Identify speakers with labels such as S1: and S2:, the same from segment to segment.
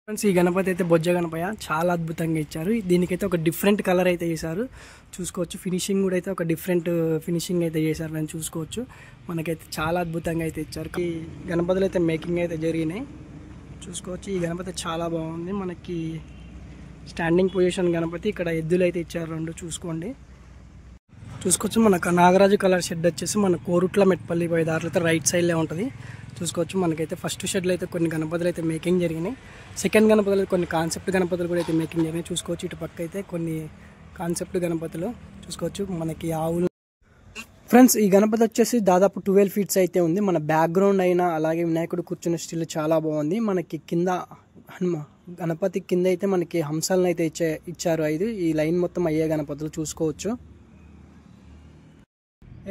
S1: Friends ఈ గణపతి అయితే బొజ్జ గణపయ్య చాలా అద్భుతంగా ఇచ్చారు. దీనికైతే ఒక డిఫరెంట్ కలర్ అయితే చేశారు. చూసుకోవచ్చు ఫినిషింగ్ కూడా అయితే ఒక డిఫరెంట్ ఫినిషింగ్ అయితే చేశారు. నేను చూసుకోవచ్చు మనకైతే చాలా అద్భుతంగా అయితే ఇచ్చారు. ఈ గణపతులు అయితే మేకింగ్ అయితే జరిగినాయి. చూసుకోవచ్చు ఈ గణపతి చాలా బాగుంది. మనకి స్టాండింగ్ పొజిషన్ గణపతి, ఇక్కడ ఎద్దులు అయితే ఇచ్చారు రెండు. చూసుకోవచ్చు మనకు నాగరాజు కలర్ షెడ్ వచ్చేసి మన కోరుట్ల మెట్పల్లి పోయే దారిలో అయితే రైట్ సైడ్లో ఉంటుంది. చూసుకోవచ్చు మనకైతే ఫస్ట్ షెడ్లో అయితే కొన్ని గణపతులు అయితే మేకింగ్ జరిగినాయి. సెకండ్ గణపతులు అయితే కొన్ని కాన్సెప్ట్ గణపతులు కూడా అయితే మేకింగ్ జరిగినాయి. చూసుకోవచ్చు ఇటు పక్క అయితే కొన్ని కాన్సెప్ట్ గణపతులు. చూసుకోవచ్చు మనకి ఆవులు. ఫ్రెండ్స్ ఈ గణపతి వచ్చేసి దాదాపు 12 ఫీట్స్ అయితే ఉంది. మన బ్యాక్గ్రౌండ్ అయినా అలాగే వినాయకుడు కూర్చున్న స్టిల్ చాలా బాగుంది. మనకి కింద గణపతి కింద అయితే మనకి హంసాలను అయితే ఇచ్చారు 5. ఈ లైన్ మొత్తం అయ్యే గణపతులు చూసుకోవచ్చు.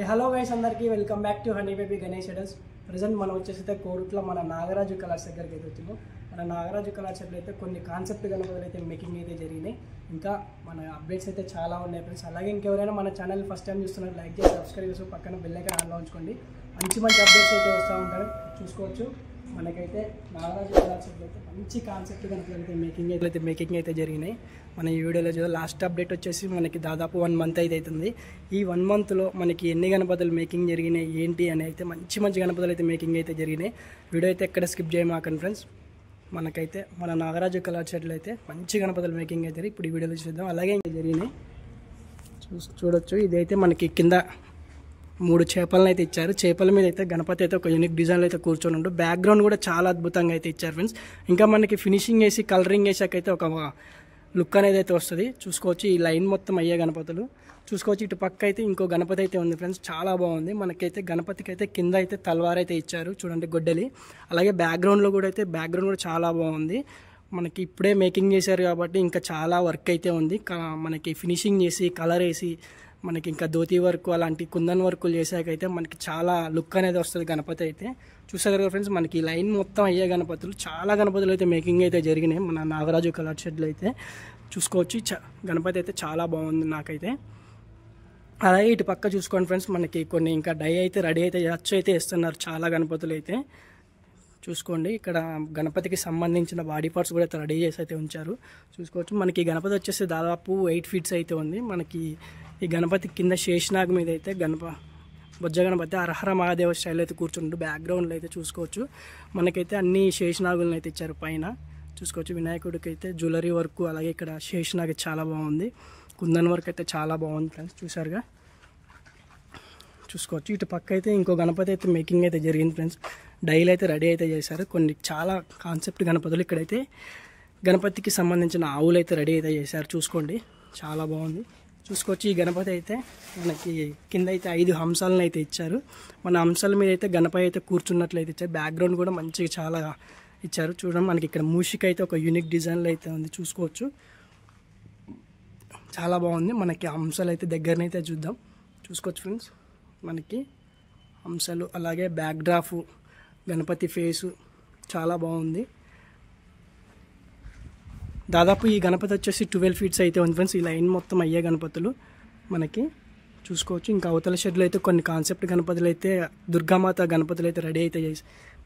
S1: హలో గైస్, అందరికీ welcome back to honey baby Ganesh idols. Present మనం వచ్చేసి కోరుట్ల మన నాగరాజు కలర్స్ దగ్గరికి అయితే వచ్చినాం. మన నాగరాజు కలర్స్ అయితే కొన్ని కాన్సెప్ట్ గణపతులు అయితే మేకింగ్ అయితే జరిగినాయి. ఇంకా మన అప్డేట్స్ అయితే చాలా ఉన్నాయి ఫ్రెండ్స్. అలాగే ఇంకెవరైనా మన ఛానల్ ఫస్ట్ టైం చూస్తున్నారు లైక్ చేసి సబ్స్క్రైబ్ చేసి పక్కన బెల్ ఐకాన్ ఆన్లో ఉంచుకోండి. మంచి అప్డేట్స్ అయితే వస్తూ ఉంటారు. చూసుకోవచ్చు మనకైతే నాగరాజు కలర్స్ అయితే మంచి కాన్సెప్ట్ గణపతులు అయితే మేకింగ్ అయితే జరిగినాయి. మన ఈ వీడియోలో చూద్దాం. లాస్ట్ అప్డేట్ వచ్చేసి మనకి దాదాపు 1 మంత్ అయితే అవుతుంది. ఈ 1 మంత్లో మనకి ఎన్ని గణపతులు మేకింగ్ జరిగినాయి ఏంటి అని అయితే మంచి గణపతులు అయితే మేకింగ్ అయితే జరిగినాయి. వీడియో అయితే ఎక్కడ స్కిప్ చేయమాకండి ఫ్రెండ్స్. మనకైతే మన నాగరాజు కలర్ షెడ్లు అయితే మంచి గణపతులు మేకింగ్ అయితే ఇప్పుడు ఈ వీడియోలో చూద్దాం. అలాగే జరిగినాయి చూడొచ్చు. ఇదైతే మనకి కింద 3 చేపలను అయితే ఇచ్చారు. చేపల మీద అయితే గణపతి అయితే ఒక యూనిక్ డిజైన్లో అయితే కూర్చొని ఉండు. బ్యాక్గ్రౌండ్ కూడా చాలా అద్భుతంగా అయితే ఇచ్చారు ఫ్రెండ్స్. ఇంకా మనకి ఫినిషింగ్ వేసి కలరింగ్ వేసాకైతే ఒక లుక్ అనేది అయితే వస్తుంది. చూసుకోవచ్చు ఈ లైన్ మొత్తం అయ్యే గణపతులు. చూసుకోవచ్చు ఇటు పక్క అయితే ఇంకో గణపతి అయితే ఉంది ఫ్రెండ్స్, చాలా బాగుంది. మనకైతే గణపతికి అయితే కింద అయితే తల్వార్ అయితే ఇచ్చారు చూడండి, గొడ్డలి. అలాగే బ్యాక్గ్రౌండ్లో కూడా అయితే బ్యాక్గ్రౌండ్ కూడా చాలా బాగుంది. మనకి ఇప్పుడే మేకింగ్ చేశారు కాబట్టి ఇంకా చాలా వర్క్ అయితే ఉంది. మనకి ఫినిషింగ్ చేసి కలర్ వేసి మనకి ఇంకా ధోతి వర్క్ అలాంటి కుందన్ వర్కులు చేసాకైతే మనకి చాలా లుక్ అనేది వస్తుంది గణపతి అయితే. చూసారు కదా ఫ్రెండ్స్, మనకి లైన్ మొత్తం అయ్యే గణపతులు, చాలా గణపతులు అయితే మేకింగ్ అయితే జరిగినాయి మన నాగరాజు కలర్ షెడ్లో అయితే. చూసుకోవచ్చు గణపతి అయితే చాలా బాగుంది నాకైతే. అలాగే ఇటు పక్క చూసుకోండి ఫ్రెండ్స్, మనకి కొన్ని ఇంకా డై అయితే రెడీ అయితే అయితే ఇస్తున్నారు చాలా గణపతులు అయితే. చూసుకోండి ఇక్కడ గణపతికి సంబంధించిన బాడీ పార్ట్స్ కూడా అయితే రెడీ చేసి అయితే ఉంచారు. చూసుకోవచ్చు మనకి గణపతి వచ్చేసి దాదాపు 8 ఫీట్స్ అయితే ఉంది. మనకి ఈ గణపతి కింద శేషనాగ్ మీద అయితే బొజ్జ గణపతి హరహర మహాదేవ స్టైల్ అయితే కూర్చుంటు. బ్యాక్గ్రౌండ్లో అయితే చూసుకోవచ్చు మనకైతే అన్ని శేషనాగులను అయితే ఇచ్చారు పైన. చూసుకోవచ్చు వినాయకుడికి అయితే జ్యువెలరీ వర్క్, అలాగే ఇక్కడ శేషనాగ్ చాలా బాగుంది. కుందన్ వర్క్ అయితే చాలా బాగుంది ఫ్రెండ్స్, చూసారుగా. చూసుకోవచ్చు ఇటు పక్క అయితే ఇంకో గణపతి అయితే మేకింగ్ అయితే జరిగింది ఫ్రెండ్స్. డైలీ అయితే రెడీ అయితే చేశారు. కొన్ని చాలా కాన్సెప్ట్ గణపతులు. ఇక్కడైతే గణపతికి సంబంధించిన ఆవులు అయితే రెడీ అయితే చేశారు. చూసుకోండి చాలా బాగుంది. చూసుకోవచ్చు ఈ గణపతి అయితే మనకి కింద అయితే 5 హంసాలను అయితే ఇచ్చారు. మన హంసాల మీద అయితే గణపతి అయితే కూర్చున్నట్లయితే ఇచ్చారు. బ్యాక్గ్రౌండ్ కూడా మంచిగా చాలా ఇచ్చారు. చూడండి మనకి ఇక్కడ మూషిక అయితే ఒక యూనిక్ డిజైన్లో అయితే ఉంది. చూసుకోవచ్చు చాలా బాగుంది. మనకి హంసలు అయితే దగ్గరనైతే చూద్దాం. చూసుకోవచ్చు ఫ్రెండ్స్ మనకి హంసలు, అలాగే బ్యాక్ డ్రాప్ గణపతి ఫేసు చాలా బాగుంది. దాదాపు ఈ గణపతి వచ్చేసి 12 ఫీట్స్ అయితే ఉంది ఫ్రెండ్స్. ఈ లైన్ మొత్తం అయ్యే గణపతులు మనకి. చూసుకోవచ్చు ఇంకా అవతల షెడ్లో అయితే కొన్ని కాన్సెప్ట్ గణపతులు అయితే దుర్గామాత గణపతులు అయితే రెడీ అయితే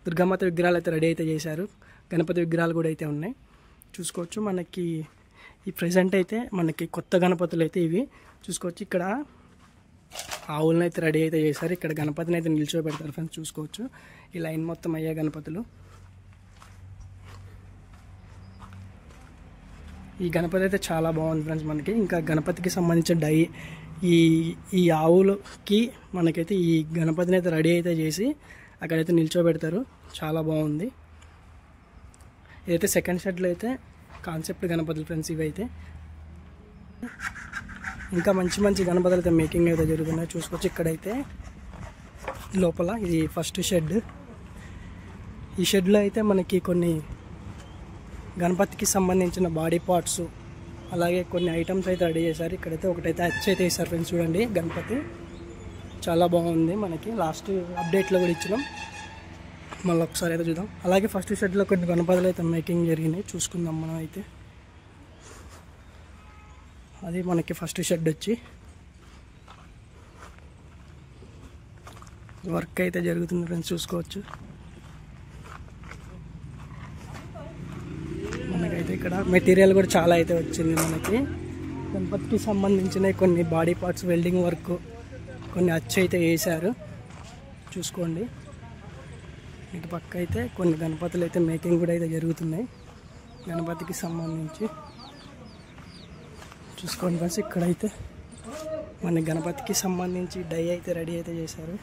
S1: దుర్గామాత విగ్రహాలు అయితే రెడీ అయితే చేశారు. గణపతి విగ్రహాలు కూడా అయితే ఉన్నాయి. చూసుకోవచ్చు మనకి ఈ ప్రజెంట్ అయితే మనకి కొత్త గణపతులు అయితే ఇవి. చూసుకోవచ్చు ఇక్కడ ఆవులను అయితే రెడీ అయితే చేశారు. ఇక్కడ గణపతిని అయితే నిల్చోబెడతారు ఫ్రెండ్స్. చూసుకోవచ్చు ఈ లైన్ మొత్తం అయ్యే గణపతులు. ఈ గణపతి అయితే చాలా బాగుంది ఫ్రెండ్స్ మనకి. ఇంకా గణపతికి సంబంధించిన ఈ ఆవులకి మనకైతే ఈ గణపతిని అయితే రెడీ అయితే చేసి అక్కడైతే నిల్చోబెడతారు. చాలా బాగుంది. ఇదైతే సెకండ్ షెడ్లో అయితే కాన్సెప్ట్ గణపతులు ఫ్రెండ్స్ ఇవైతే. ఇంకా మంచి గణపతులు అయితే మేకింగ్ అయితే జరుగుతున్నాయి. చూసుకోవచ్చు ఇక్కడైతే లోపల ఇది ఫస్ట్ షెడ్. ఈ షెడ్లో అయితే మనకి కొన్ని గణపతికి సంబంధించిన బాడీ పార్ట్స్, అలాగే కొన్ని ఐటమ్స్ అయితే రెడీ చేశారు. ఇక్కడైతే ఒకటైతే అచ్ అయితే వేశారు ఫ్రెండ్స్. చూడండి గణపతి చాలా బాగుంది. మనకి లాస్ట్ అప్డేట్లో కూడా ఇచ్చినాం, మళ్ళీ ఒకసారి అయితే చూద్దాం. అలాగే ఫస్ట్ షెడ్లో కొన్ని గణపతులు అయితే మేకింగ్ జరిగినాయి. చూసుకుందాం మనం అయితే. అది మనకి ఫస్ట్ షెడ్ వచ్చి వర్క్ అయితే జరుగుతుంది ఫ్రెండ్స్. చూసుకోవచ్చు ఇక్కడ మెటీరియల్ కూడా చాలా అయితే వచ్చింది మనకి. గణపతికి సంబంధించిన కొన్ని బాడీ పార్ట్స్ వెల్డింగ్ వర్క్ కొన్ని అచ్చు అయితే వేశారు చూసుకోండి. ఇటు పక్క అయితే కొన్ని గణపతులు అయితే మేకింగ్ కూడా అయితే జరుగుతున్నాయి గణపతికి సంబంధించి చూసుకోండి ఫ్రెండ్స్. ఇక్కడైతే మన గణపతికి సంబంధించి డై అయితే రెడీ అయితే చేశారు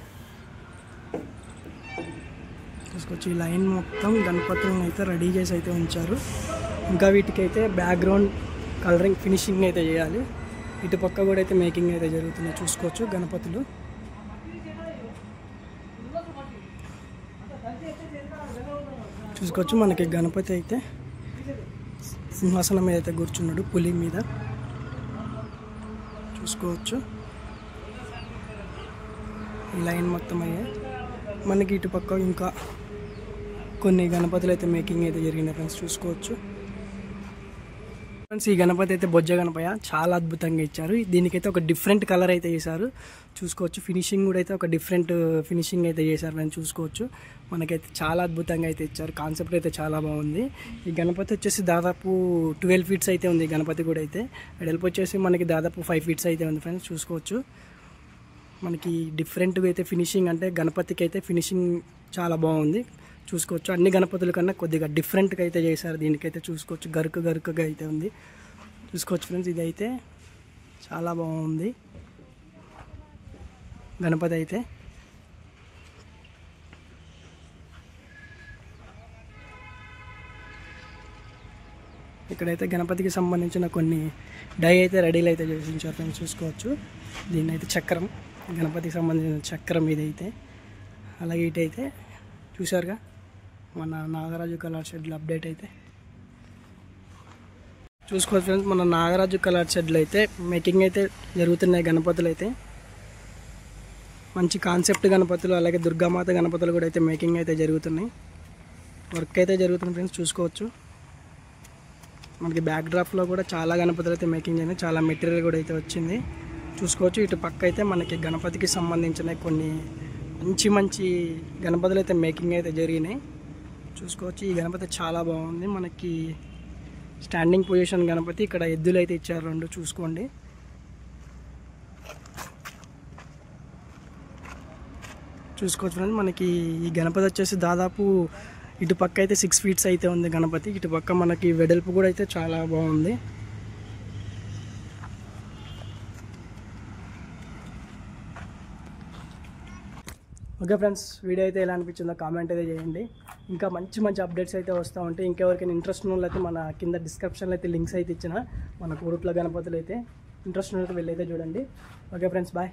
S1: చూసుకోవచ్చు. ఈ లైన్ మొత్తం గణపతులను అయితే రెడీ చేసి అయితే ఉంచారు. ఇంకా వీటికైతే బ్యాక్గ్రౌండ్ కలరింగ్ ఫినిషింగ్ అయితే చేయాలి. ఇటు పక్క కూడా అయితే మేకింగ్ అయితే జరుగుతుంది చూసుకోవచ్చు. గణపతులు చూసుకోవచ్చు. మనకి గణపతి అయితే సింహాసనం మీద అయితే కూర్చున్నాడు పులి మీద చూసుకోవచ్చు. ఈ లైన్ మొత్తం అయ్యాయి. మనకి ఇటు పక్క ఇంకా కొన్ని గణపతులు అయితే మేకింగ్ అయితే జరిగినాయి ఫ్రెండ్స్ చూసుకోవచ్చు. ఫ్రెండ్స్ ఈ గణపతి అయితే బొజ్జ గణపయ్య చాలా అద్భుతంగా ఇచ్చారు. దీనికైతే ఒక డిఫరెంట్ కలర్ అయితే చేశారు చూసుకోవచ్చు. ఫినిషింగ్ కూడా అయితే ఒక డిఫరెంట్ ఫినిషింగ్ అయితే చేశారు ఫ్రెండ్స్ చూసుకోవచ్చు. మనకైతే చాలా అద్భుతంగా అయితే ఇచ్చారు. కాన్సెప్ట్ అయితే చాలా బాగుంది. ఈ గణపతి వచ్చేసి దాదాపు 12 ఫీట్స్ అయితే ఉంది. గణపతి కూడా అయితే వెడల్పు వచ్చేసి మనకి దాదాపు 5 ఫీట్స్ అయితే ఉంది ఫ్రెండ్స్ చూసుకోవచ్చు. మనకి డిఫరెంట్గా అయితే ఫినిషింగ్ అంటే గణపతికి అయితే ఫినిషింగ్ చాలా బాగుంది చూసుకోవచ్చు. అన్ని గణపతుల కన్నా కొద్దిగా డిఫరెంట్గా అయితే చేశారు. దీనికైతే చూసుకోవచ్చు గరుకుగా అయితే ఉంది చూసుకోవచ్చు ఫ్రెండ్స్. ఇదైతే చాలా బాగుంది గణపతి అయితే. ఇక్కడైతే గణపతికి సంబంధించిన కొన్ని డై అయితే రెడీలు అయితే చేసి ఉంచారు ఫ్రెండ్స్ చూసుకోవచ్చు. దీన్ని అయితే చక్రం, గణపతికి సంబంధించిన చక్రం ఇదైతే. అలాగే ఇటైతే చూసారుగా మన నాగరాజు కలర్ షెడ్లు అప్డేట్ అయితే చూసుకోవచ్చు ఫ్రెండ్స్. మన నాగరాజు కలర్ షెడ్లు అయితే మేకింగ్ అయితే జరుగుతున్నాయి. గణపతులు అయితే మంచి కాన్సెప్ట్ గణపతులు, అలాగే దుర్గామాత గణపతులు కూడా అయితే మేకింగ్ అయితే జరుగుతున్నాయి. వర్క్ అయితే జరుగుతుంది ఫ్రెండ్స్ చూసుకోవచ్చు. మనకి బ్యాక్ డ్రాప్లో కూడా చాలా గణపతులు అయితే మేకింగ్ అయినాయి. చాలా మెటీరియల్ కూడా అయితే వచ్చింది చూసుకోవచ్చు. ఇటు పక్క అయితే మనకి గణపతికి సంబంధించిన కొన్ని మంచి గణపతులు అయితే మేకింగ్ అయితే జరిగినాయి చూసుకోవచ్చు. ఈ గణపతి చాలా బాగుంది. మనకి స్టాండింగ్ పొజిషన్ గణపతి. ఇక్కడ ఎద్దులు అయితే ఇచ్చారు 2 చూసుకోండి. చూసుకోవచ్చు ఫ్రెండ్స్. మనకి ఈ గణపతి వచ్చేసి దాదాపు ఇటు పక్క అయితే 6 ఫీట్స్ అయితే ఉంది గణపతి. ఇటు పక్క మనకి వెడల్పు కూడా అయితే చాలా బాగుంది. ఓకే ఫ్రెండ్స్, వీడియో అయితే ఎలా అనిపించిందో కామెంట్ అయితే చేయండి. ఇంకా మంచి అప్డేట్స్ అయితే వస్తూ ఉంటాయి. ఇంకెవరికైనా ఇంట్రెస్ట్ ఉన్న వాళ్ళు అయితే మన కింద డిస్క్రిప్షన్లో అయితే లింక్స్ అయితే ఇచ్చిన మన కోరుట్ల గణపతులు అయితే ఇంట్రెస్ట్ ఉన్న వెళ్ళి అయితే చూడండి. Okay friends, bye.